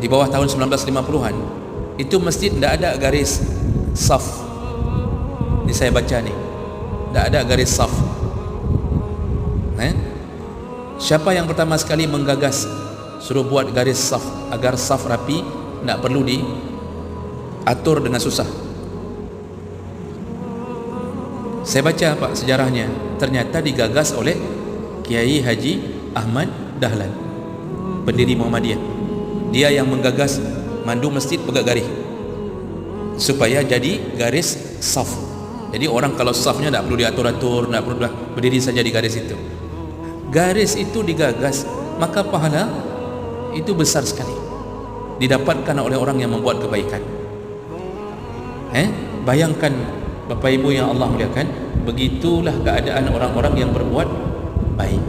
di bawah tahun 1950-an itu masjid tidak ada garis saf. Ini saya baca ni, tidak ada garis saf. Siapa yang pertama sekali menggagas suruh buat garis saf agar saf rapi, tidak perlu diatur dengan susah? Saya baca Pak sejarahnya, ternyata digagas oleh Kiai Haji Ahmad Dahlan, pendiri Muhammadiyah. Dia yang menggagas mandu masjid pegang garis supaya jadi garis saf. Jadi orang kalau safnya tidak perlu diatur-atur, tidak perlu berdiri saja di garis itu. Garis itu digagas, maka pahala itu besar sekali didapatkan oleh orang yang membuat kebaikan. Bayangkan Bapak Ibu yang Allah muliakan, begitulah keadaan orang-orang yang berbuat baik.